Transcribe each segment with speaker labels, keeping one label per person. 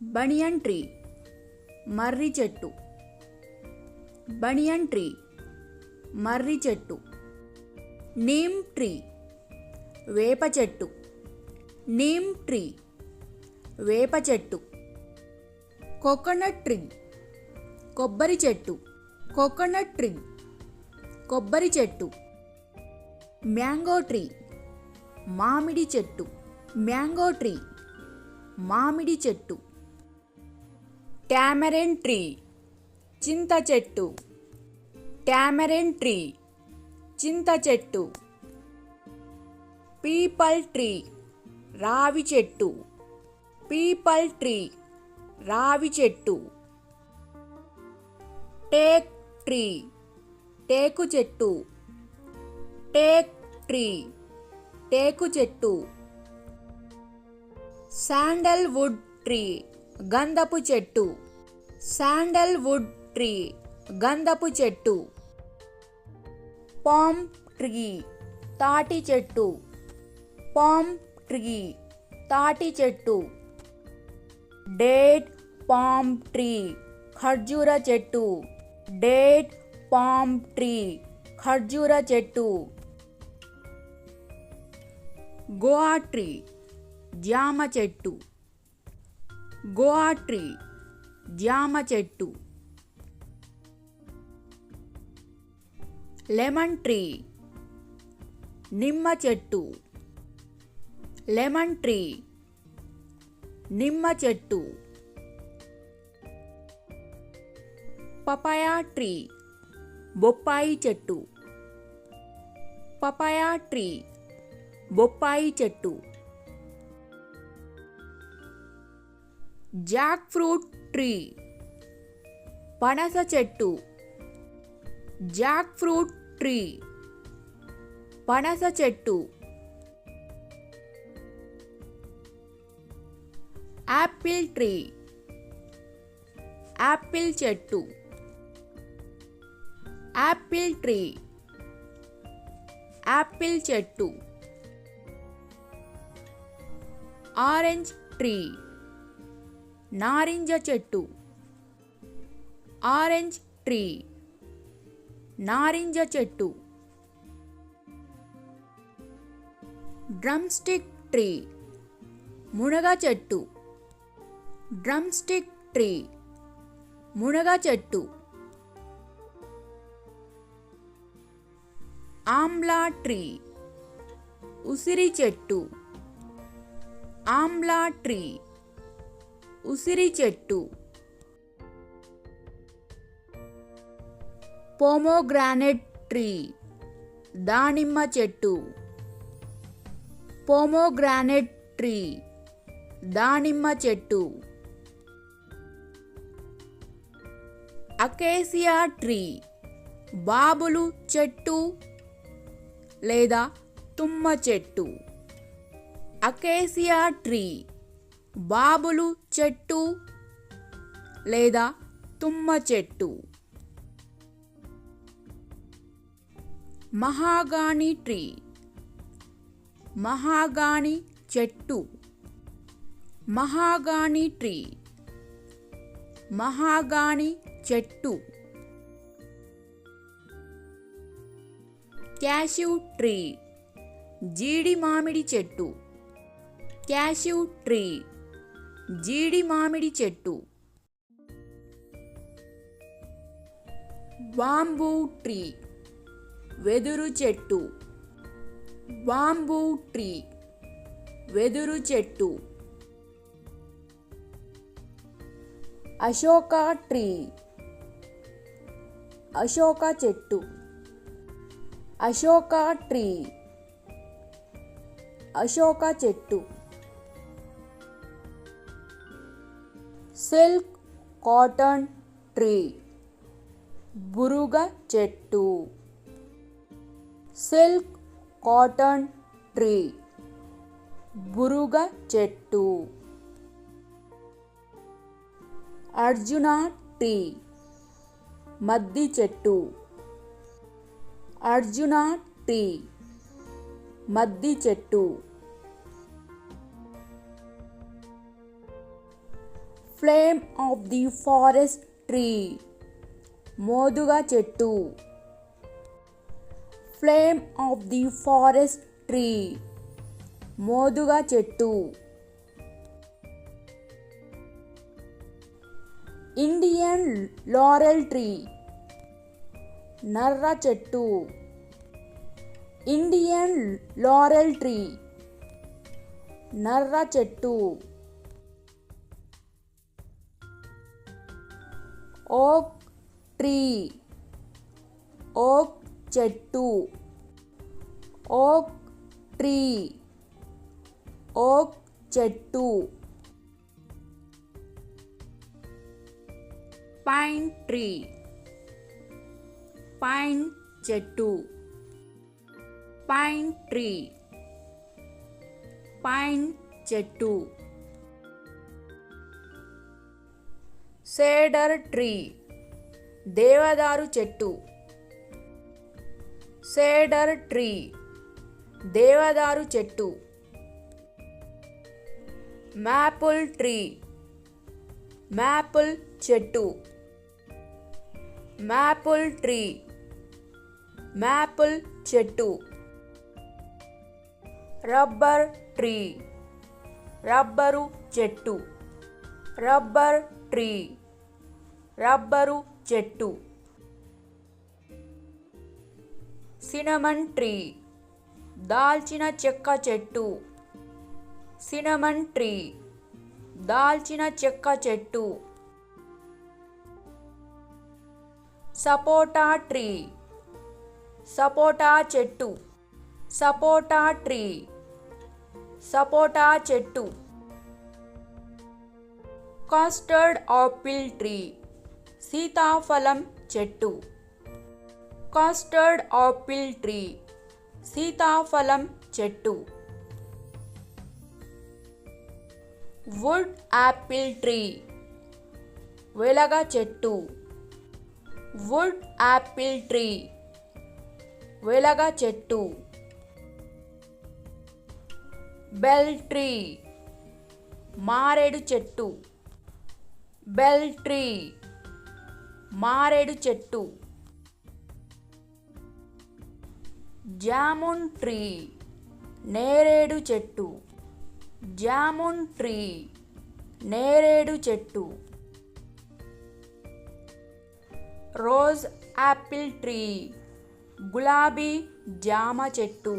Speaker 1: బనియన్ tree మర్రి చెట్టు. బనియన్ tree మర్రి చెట్టు. Neem tree వేప చెట్టు. నీమ్ ట్రీ వేప చెట్టు. కోకోనట్ ట్రీ కొబ్బరి చెట్టు. కోకోనట్ ట్రీ కొబ్బరి చెట్టు. మ్యాంగో ట్రీ మామిడి చెట్టు. మ్యాంగో ట్రీ మామిడి చెట్టు. టామరిన్ ట్రీ చింత చెట్టు. టామరిన్ ట్రీ చింత చెట్టు. పీపల్ ట్రీ రావి చెట్టు. పీపల్ ట్రీ రావి చెట్టు. టేక్ ట్రీ టేకు చెట్టు. టేక్ ట్రీ టేకు చెట్టు. శాండల్ వుడ్ ట్రీ గంధపు చెట్టు. శాండల్ వుడ్ ట్రీ గంధపు చెట్టు. పామ్ ట్రీ తాటి చెట్టు. పామ్ ట్రీ తాటి చెట్టు. డేట్ పామ్ ట్రీ ఖర్జూర చెట్టు. డేట్ పామ్ ట్రీ ఖర్జూర చెట్టు. గోవా ట్రీ జామ చెట్టు. గోవా ట్రీ జామ చెట్టు. లెమన్ ట్రీ నిమ్మ చెట్టు. లెమన్ ట్రీ నిమ్మ చెట్టు. పపాయా ట్రీ బొప్పాయి చెట్టు. పపాయా ట్రీ బొప్పాయి చెట్టు. జాక్ ఫ్రూట్ ట్రీ పనస చెట్టు. జాక్ ఫ్రూట్ ట్రీ పనస చెట్టు. యాపిల్ ట్రీ యాపిల్ చెట్టు. యాపిల్ ట్రీ యాపిల్ చెట్టు. ఆరెంజ్ ట్రీ నారింజ చెట్టు. ఆరెంజ్ ట్రీ నారింజ చెట్టు. డ్రమ్ స్టిక్ ట్రీ మునగ చెట్టు. డ్రమ్ స్టిక్ ట్రీ మునగ చెట్టు. ఆమ్లా ట్రీ ఉసిరి చెట్టు. ఆమ్లా ట్రీ ఉసిరి చెట్టు. పోమోగ్రానైట్ ట్రీ దానిమ్మ చెట్టు. పోమోగ్రానైట్ ట్రీ దానిమ్మ చెట్టు. అకేసియా ట్రీ బాబులు చెట్టు లేదా తుమ్మ చెట్టు. అకేసియా ట్రీ బాబులు చెట్టు లేదా తుమ్మ చెట్టు. మహాగాని ట్రీ మహాగాని చెట్టు. మహాగాని ట్రీ మహాగాని చెట్టు. క్యాష్యూ ట్రీ జీడి మామిడి చెట్టు. క్యాష్యూ ట్రీ జీడి మామిడి చెట్టు. బాంబూ ట్రీ వెదురు చెట్టు. బాంబూ ట్రీ వెదురు చెట్టు. అశోక ట్రీ అశోక చెట్టు. అశోక ట్రీ అశోక చెట్టు. సిల్క్ కాటన్ ట్రీ బురుగ చెట్టు. సిల్క్ కాటన్ ట్రీ బురుగ చెట్టు. అర్జున ట్రీ మద్ది చెట్టు. అర్జున ట్రీ మద్ది చెట్టు. Flame of the forest tree, మోదుగ చెట్టు. Flame of the forest tree, మోదుగ చెట్టు. ఇండియన్ లారెల్ ట్రీ, నర్ర చెట్టు. ఇండియన్ లారెల్ ట్రీ, నర్ర చెట్టు. ఓక్ ట్రీ, ఓక్ చెట్టు. ఓక్ ట్రీ, ఓక్ చెట్టు. పైన్ ట్రీ, పైన్ చెట్టు. పైన్ ట్రీ, పైన్ చెట్టు. సేడర్ ట్రీ, దేవదారు చెట్టు. సేడర్ ట్రీ, దేవదారు చెట్టు. మాపుల్ ట్రీ, మాపుల్ చెట్టు. మాపుల్ ట్రీ, మాపుల్ చెట్టు. రబ్బర్ ట్రీ, రబ్బరు చెట్టు. రబ్బర్ ట్రీ, రబ్బరు చెట్టు. సినమన్ ట్రీ, దాల్చిన చెక్క చెట్టు. సినమన్ ట్రీ, దాల్చిన చెక్క చెట్టు. సపోటా ట్రీ, సపోటా చెట్టు. సపోటా ట్రీ, సపోటా చెట్టు. కస్టర్డ్ ఆపిల్ ట్రీ, సీతాఫలం చెట్టు. కస్టర్డ్ ఆపిల్ ట్రీ, సీతాఫలం చెట్టు. వుడ్ యాపిల్ ట్రీ, వెలగ చెట్టు. వుడ్ యాపిల్ ట్రీ, వెలగ చెట్టు. బెల్ ట్రీ, మారేడు చెట్టు. బెల్ ట్రీ, మారేడు చెట్టు. జామున్ ట్రీ, నేరేడు చెట్టు. జామున్ ట్రీ, నేరేడు చెట్టు. రోజ్ యాపిల్ ట్రీ, గులాబీ జామ చెట్టు.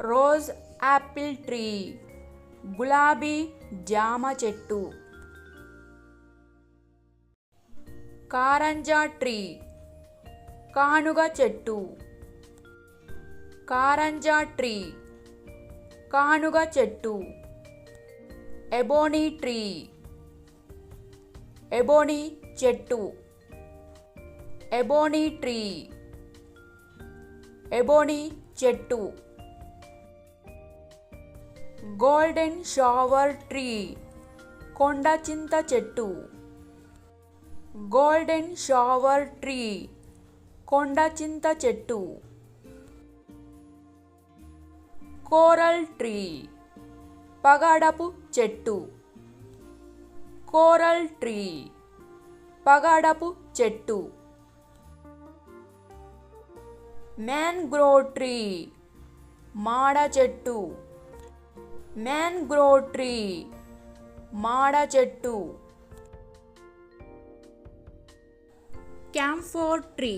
Speaker 1: రోజ్ యాపిల్ ట్రీ, గులాబీ జామ చెట్టు. కారంజా ట్రీ, కానుగ చెట్టు. కారంజా ట్రీ, కానుగ చెట్టు. ఎబోనీ ట్రీ, ఎబోనీ చెట్టు. ఎబోనీ ట్రీ, ఎబోనీ చెట్టు. గోల్డెన్ షవర్ ట్రీ, కొండ చింత చెట్టు. గోల్డెన్ షవర్ ట్రీ, కొండ చింత చెట్టు. కోరల్ ట్రీ, పగడపు చెట్టు. కోరల్ ట్రీ, పగడపు చెట్టు. మ్యాంగ్రోవ్ ట్రీ, మాడ చెట్టు. మ్యాంగ్రోవ్ ట్రీ, మాడ చెట్టు. క్యాంఫోర్ ట్రీ,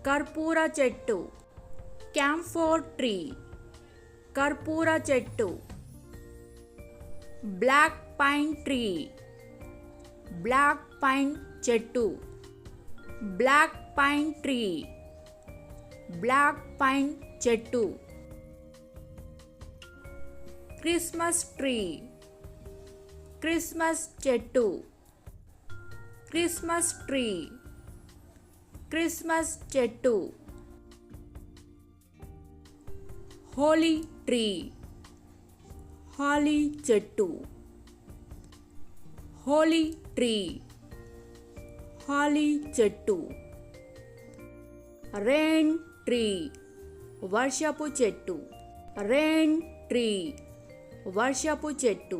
Speaker 1: కర్పూర చెట్టు. క్యాంఫోర్ ట్రీ, కర్పూర చెట్టు. Black pine tree, black pine చెట్టు. Black pine tree, black pine చెట్టు. క్రిస్మస్ ట్రీ, క్రిస్మస్ చెట్టు. క్రిస్మస్ ట్రీ, క్రిస్మస్ చెట్టు. హోలీ ట్రీ, హాలీ చెట్టు. హోలీ ట్రీ, హాలీ చెట్టు. రెయిన్ ట్రీ, వర్షపు చెట్టు. రెయిన్ ట్రీ, వర్షపు చెట్టు.